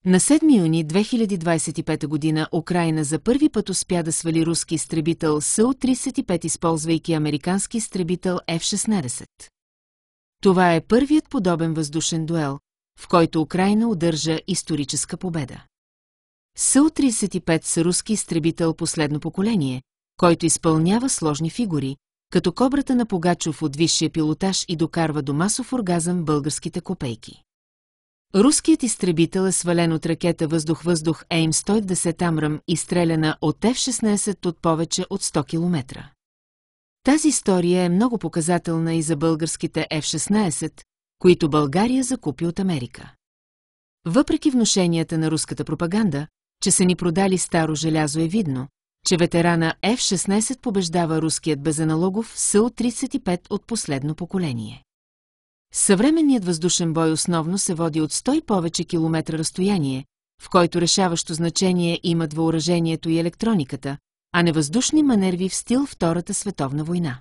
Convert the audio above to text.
На 7 юни 2025 година Украйна за първи път успя да свали руски изтребител Су-35, използвайки американски изтребител F-16. Това е първият подобен въздушен дуел, в който Украйна удържа историческа победа. Су-35 са руски изтребител последно поколение, който изпълнява сложни фигури, като кобрата на Пугачов от висшия пилотаж и докарва до масов оргазъм българските копейки. Руският изтребител е свален от ракета въздух-въздух АИМ-110 Амрам, изстреляна от F-16 от повече от 100 км. Тази история е много показателна и за българските F-16, които България закупи от Америка. Въпреки внушенията на руската пропаганда, че са ни продали старо желязо, е видно, че ветерана F-16 побеждава руският безаналогов Су-35 от последно поколение. Съвременният въздушен бой основно се води от 100 и повече километра разстояние, в който решаващо значение имат въоръжението и електрониката, а не въздушни маневри в стил Втората световна война.